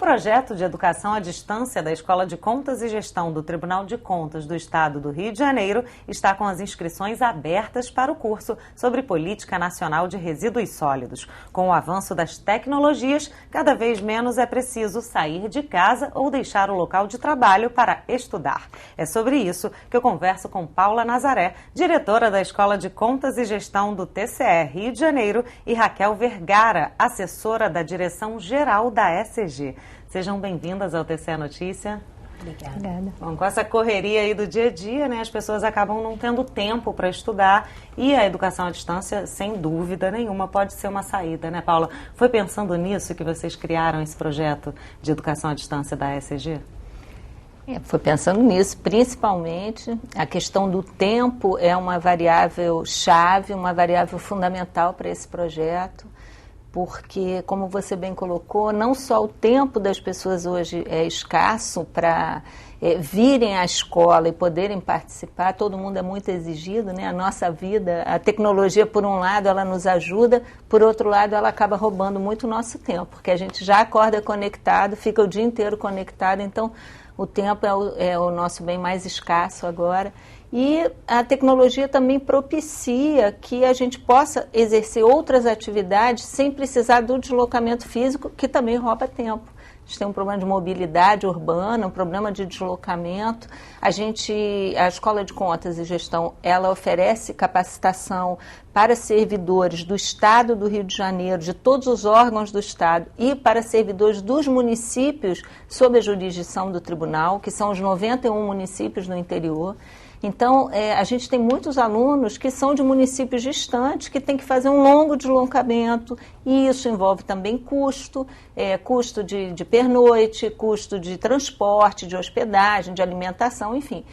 projeto de educação à distância da Escola de Contas e Gestão do Tribunal de Contas do Estado do Rio de Janeiro está com as inscrições abertas para o curso sobre Política Nacional de Resíduos Sólidos. Com o avanço das tecnologias, cada vez menos é preciso sair de casa ou deixar o local de trabalho para estudar. É sobre isso que eu converso com Paula Nazaré, diretora da Escola de Contas e Gestão do TCE Rio de Janeiro, e Raquel Vergara, assessora da Direção-Geral da ECG. Sejam bem-vindas ao TCE Notícia. Obrigada. Bom, com essa correria aí do dia a dia, né, as pessoas acabam não tendo tempo para estudar, e a educação à distância, sem dúvida nenhuma, pode ser uma saída, né, Paula? Foi pensando nisso que vocês criaram esse projeto de educação à distância da ECG? Foi pensando nisso, principalmente a questão do tempo é uma variável chave, uma variável fundamental para esse projeto, porque, como você bem colocou, não só o tempo das pessoas hoje é escasso para virem à escola e poderem participar, todo mundo é muito exigido, né? A nossa vida, a tecnologia, por um lado, ela nos ajuda, por outro lado, ela acaba roubando muito o nosso tempo, porque a gente já acorda conectado, fica o dia inteiro conectado, então o tempo é o nosso bem mais escasso agora. E a tecnologia também propicia que a gente possa exercer outras atividades sem precisar do deslocamento físico, que também rouba tempo. A gente tem um problema de mobilidade urbana, um problema de deslocamento. A Escola de Contas e Gestão, ela oferece capacitação para servidores do Estado do Rio de Janeiro, de todos os órgãos do Estado, e para servidores dos municípios sob a jurisdição do tribunal, que são os 91 municípios no interior. Então, a gente tem muitos alunos que são de municípios distantes, que têm que fazer um longo deslocamento, e isso envolve também custo de pernoite, custo de transporte, de hospedagem, de alimentação, enfim.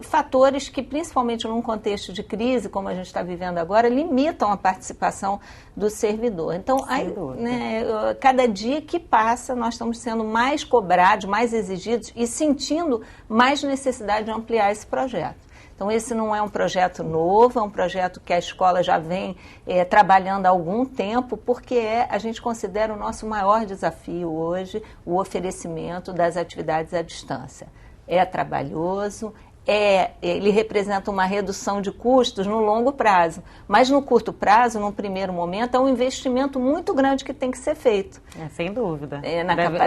Fatores que, principalmente num contexto de crise, como a gente está vivendo agora, limitam a participação do servidor. Então, cada dia que passa, nós estamos sendo mais cobrados, mais exigidos e sentindo mais necessidade de ampliar esse projeto. Então, esse não é um projeto novo, é um projeto que a escola já vem trabalhando há algum tempo, porque a gente considera o nosso maior desafio hoje o oferecimento das atividades à distância. É trabalhoso, ele representa uma redução de custos no longo prazo, mas no curto prazo, num primeiro momento, é um investimento muito grande que tem que ser feito. Sem dúvida.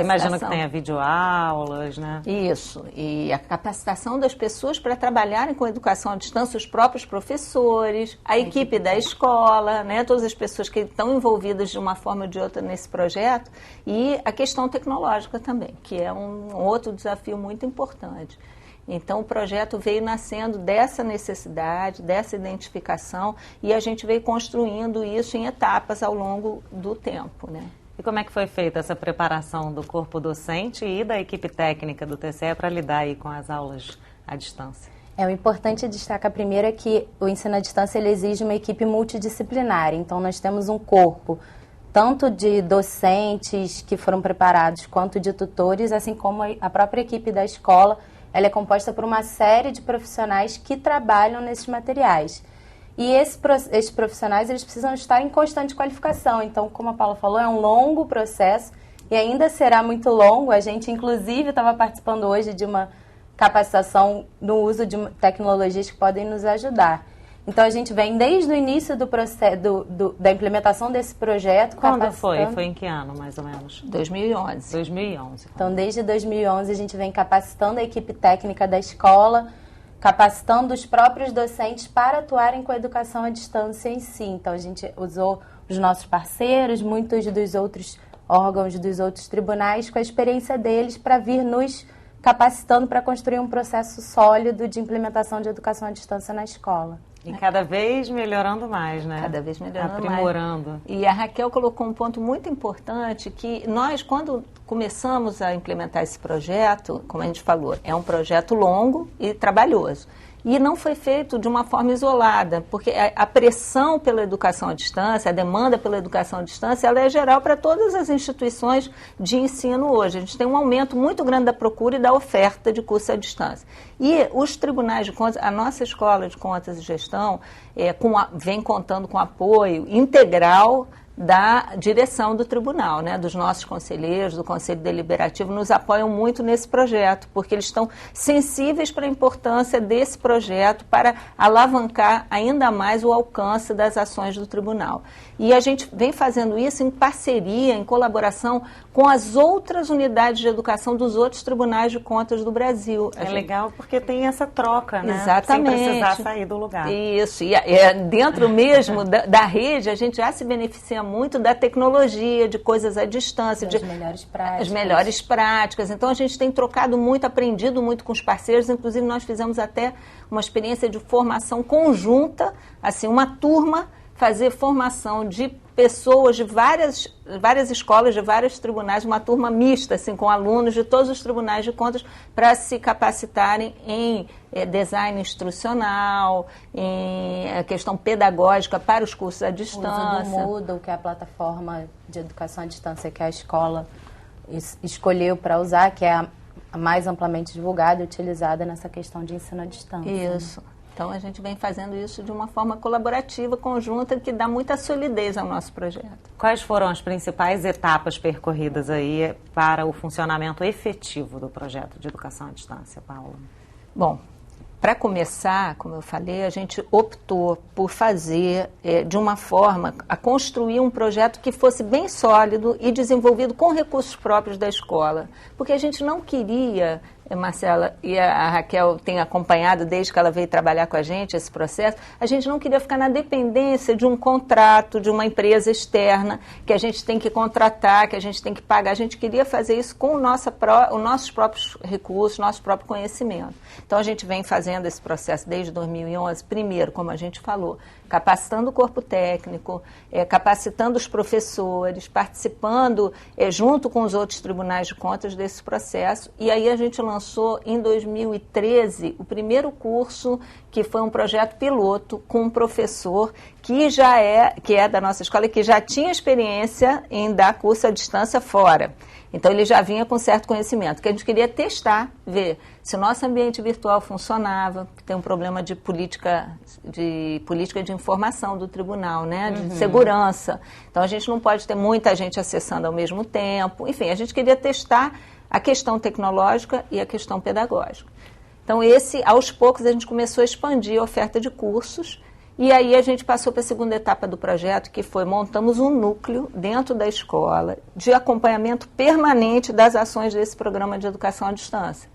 Imagino que tenha videoaulas, né? Isso, e a capacitação das pessoas para trabalharem com educação à distância, os próprios professores, a equipe da escola, né, todas as pessoas que estão envolvidas de uma forma ou de outra nesse projeto, e a questão tecnológica também, que é um outro desafio muito importante. Então, o projeto veio nascendo dessa necessidade, dessa identificação, e a gente veio construindo isso em etapas ao longo do tempo, né? E como é que foi feita essa preparação do corpo docente e da equipe técnica do TCE para lidar aí com as aulas à distância? O importante destacar primeiro é que o ensino à distância ele exige uma equipe multidisciplinar. Então, nós temos um corpo tanto de docentes que foram preparados, quanto de tutores, assim como a própria equipe da escola. Ela é composta por uma série de profissionais que trabalham nesses materiais. E esses profissionais eles precisam estar em constante qualificação. Então, como a Paula falou, é um longo processo e ainda será muito longo. A gente, inclusive, estava participando hoje de uma capacitação no uso de tecnologias que podem nos ajudar. Então, a gente vem desde o início do processo, da implementação desse projeto. Quando foi? Foi em que ano, mais ou menos? 2011. 2011. Então, desde 2011, a gente vem capacitando a equipe técnica da escola, capacitando os próprios docentes para atuarem com a educação à distância em si. Então, a gente usou os nossos parceiros, muitos dos outros órgãos, dos outros tribunais, com a experiência deles para vir nos capacitando para construir um processo sólido de implementação de educação à distância na escola. E cada vez melhorando mais, né? Cada vez melhorando aprimorando. Mais. E a Raquel colocou um ponto muito importante, que nós, quando começamos a implementar esse projeto, como a gente falou, é um projeto longo e trabalhoso. E não foi feito de uma forma isolada, porque a pressão pela educação à distância, a demanda pela educação à distância, ela é geral para todas as instituições de ensino hoje. A gente tem um aumento muito grande da procura e da oferta de curso à distância. E os tribunais de contas, a nossa Escola de Contas e Gestão, vem contando com apoio integral da direção do tribunal, né, dos nossos conselheiros, do Conselho Deliberativo, nos apoiam muito nesse projeto, porque eles estão sensíveis para a importância desse projeto para alavancar ainda mais o alcance das ações do tribunal. E a gente vem fazendo isso em parceria, em colaboração com as outras unidades de educação dos outros tribunais de contas do Brasil. Legal porque tem essa troca, né? Exatamente. Sem precisar sair do lugar. Isso, e dentro mesmo da rede, a gente já se beneficia muito da tecnologia, de coisas à distância. As melhores práticas. As melhores práticas. Então, a gente tem trocado muito, aprendido muito com os parceiros. Inclusive, nós fizemos até uma experiência de formação conjunta, assim, uma turma fazer formação de pessoas de várias escolas, de vários tribunais, uma turma mista, assim, com alunos de todos os tribunais de contas, para se capacitarem em design instrucional, em questão pedagógica para os cursos à distância. O uso do Moodle, que é a plataforma de educação à distância que a escola escolheu para usar, que é a mais amplamente divulgada e utilizada nessa questão de ensino à distância. Isso. Então, a gente vem fazendo isso de uma forma colaborativa, conjunta, que dá muita solidez ao nosso projeto. Quais foram as principais etapas percorridas aí para o funcionamento efetivo do projeto de educação à distância, Paula? Bom, para começar, como eu falei, a gente optou por fazer de uma forma a construir um projeto que fosse bem sólido e desenvolvido com recursos próprios da escola. Porque a gente não queria, Marcela, e a Raquel tem acompanhado desde que ela veio trabalhar com a gente esse processo, a gente não queria ficar na dependência de um contrato, de uma empresa externa, que a gente tem que contratar, que a gente tem que pagar. A gente queria fazer isso com os nossos próprios recursos, nosso próprio conhecimento. Então, a gente vem fazendo esse processo desde 2011, primeiro, como a gente falou, capacitando o corpo técnico, capacitando os professores, participando junto com os outros tribunais de contas desse processo. E aí a gente lançou em 2013 o primeiro curso, que foi um projeto piloto com um professor que é da nossa escola e que já tinha experiência em dar curso à distância fora. Então, ele já vinha com certo conhecimento, que a gente queria testar, ver se o nosso ambiente virtual funcionava, que tem um problema de política de informação do tribunal, né? De segurança. Então, a gente não pode ter muita gente acessando ao mesmo tempo. Enfim, a gente queria testar a questão tecnológica e a questão pedagógica. Então, aos poucos, a gente começou a expandir a oferta de cursos. E aí a gente passou para a segunda etapa do projeto, que foi montamos um núcleo dentro da escola de acompanhamento permanente das ações desse programa de educação à distância.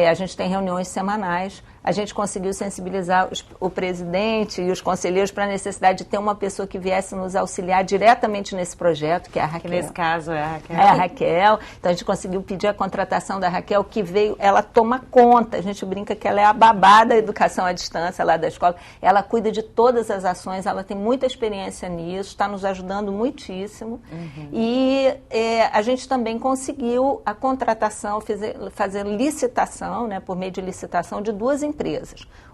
A gente tem reuniões semanais, a gente conseguiu sensibilizar o presidente e os conselheiros para a necessidade de ter uma pessoa que viesse nos auxiliar diretamente nesse projeto, que é a Raquel. Que nesse caso é a Raquel. É a Raquel. Então, a gente conseguiu pedir a contratação da Raquel, que veio, ela toma conta, a gente brinca que ela é a babá da educação à distância lá da escola. Ela cuida de todas as ações, ela tem muita experiência nisso, está nos ajudando muitíssimo. E a gente também conseguiu a contratação, fazer licitação, né, por meio de licitação, de duas empresas.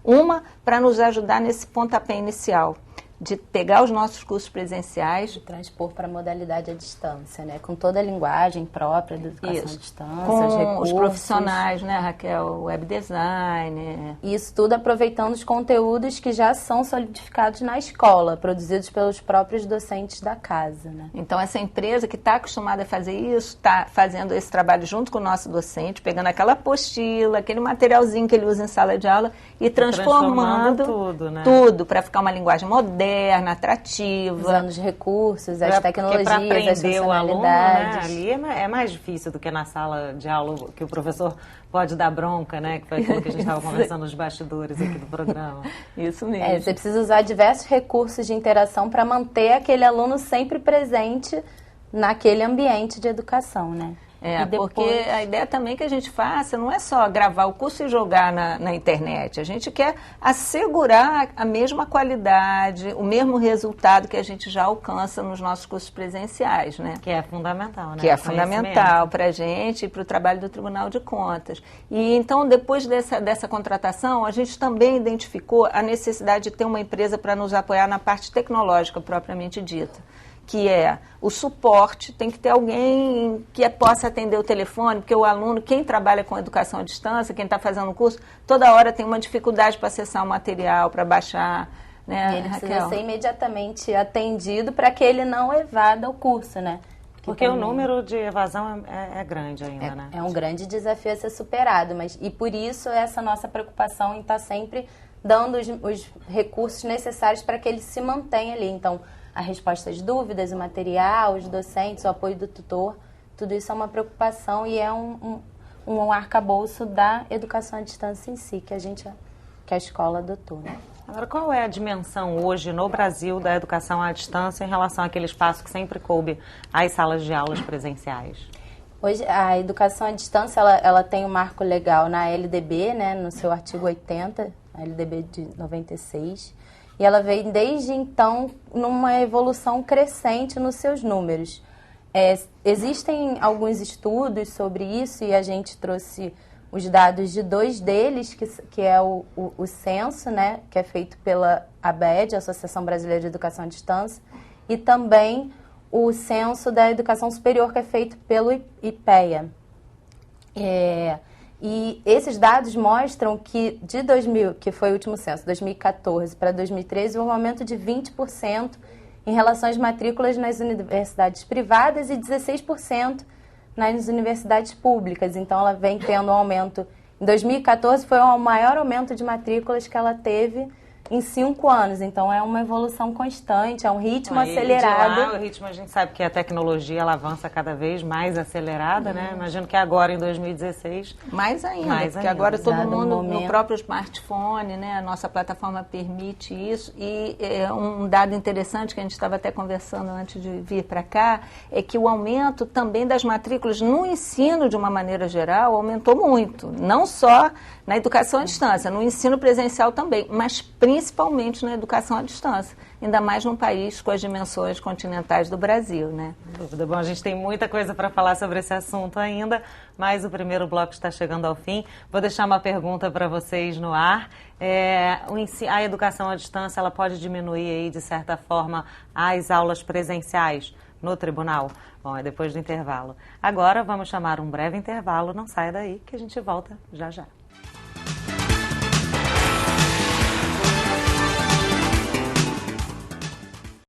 Uma para nos ajudar nesse pontapé inicial, de pegar os nossos cursos presenciais e transpor para a modalidade à distância, né? Com toda a linguagem própria da educação à distância, com os recursos. Os profissionais, né, Raquel? Web design. Isso tudo aproveitando os conteúdos que já são solidificados na escola, produzidos pelos próprios docentes da casa, né? Então, essa empresa que está acostumada a fazer isso, está fazendo esse trabalho junto com o nosso docente, pegando aquela apostila, aquele materialzinho que ele usa em sala de aula e transformando tudo, né? Tudo para ficar uma linguagem moderna, atrativa. Usando os recursos, as tecnologias, para aprender as funcionalidades. o aluno, né? Ali é mais difícil do que na sala de aula, que o professor pode dar bronca, né? Que foi aquilo que a gente estava conversando nos bastidores aqui do programa. Isso mesmo. Você precisa usar diversos recursos de interação para manter aquele aluno sempre presente naquele ambiente de educação, né? Porque a ideia também que a gente faça não é só gravar o curso e jogar na internet. A gente quer assegurar a mesma qualidade, o mesmo resultado que a gente já alcança nos nossos cursos presenciais, né? Que é fundamental, né? Que é fundamental para a gente e para o trabalho do Tribunal de Contas. E então, depois dessa contratação, a gente também identificou a necessidade de ter uma empresa para nos apoiar na parte tecnológica propriamente dita, que é o suporte, tem que ter alguém que possa atender o telefone, porque o aluno, quem trabalha com educação à distância, quem está fazendo o curso, toda hora tem uma dificuldade para acessar o material, para baixar, né, E ele precisa Raquel? ser imediatamente atendido para que ele não evada o curso, né? Porque o número de evasão é grande ainda, né? É um grande desafio a ser superado, e por isso essa nossa preocupação em estar sempre dando os recursos necessários para que ele se mantenha ali. Então, a resposta às dúvidas, o material, os docentes, o apoio do tutor, tudo isso é uma preocupação e é um arcabouço da educação à distância em si, que a escola adotou, né? Agora, qual é a dimensão hoje no Brasil da educação à distância em relação àquele espaço que sempre coube às salas de aulas presenciais? Hoje, a educação à distância, ela tem um marco legal na LDB, né, no seu artigo 80, a LDB de 96, e ela vem desde então numa evolução crescente nos seus números. Existem alguns estudos sobre isso e a gente trouxe os dados de dois deles, que é o censo, né, que é feito pela ABED, Associação Brasileira de Educação à Distância, e também o censo da educação superior, que é feito pelo IPEA. E esses dados mostram que de 2000, que foi o último censo, 2014 para 2013, houve um aumento de 20% em relação às matrículas nas universidades privadas e 16% nas universidades públicas. Então, ela vem tendo um aumento. Em 2014, foi o maior aumento de matrículas que ela teve em 5 anos. Então, é uma evolução constante, é um ritmo acelerado. De lá, o ritmo, a gente sabe que a tecnologia ela avança cada vez mais acelerada, né? Imagino que agora, em 2016... Mais ainda, porque agora todo Exato, mundo no próprio smartphone, né? A nossa plataforma permite isso. E um dado interessante que a gente estava até conversando antes de vir para cá, é que o aumento também das matrículas no ensino, de uma maneira geral, aumentou muito. Não só na educação à distância, no ensino presencial também, mas principalmente na educação à distância, ainda mais num país com as dimensões continentais do Brasil, né? Dúvida. Bom, a gente tem muita coisa para falar sobre esse assunto ainda, mas o primeiro bloco está chegando ao fim. Vou deixar uma pergunta para vocês no ar. A educação à distância, ela pode diminuir aí, de certa forma, as aulas presenciais no tribunal? Bom, é depois do intervalo. Agora vamos chamar um breve intervalo. Não saia daí que a gente volta já já.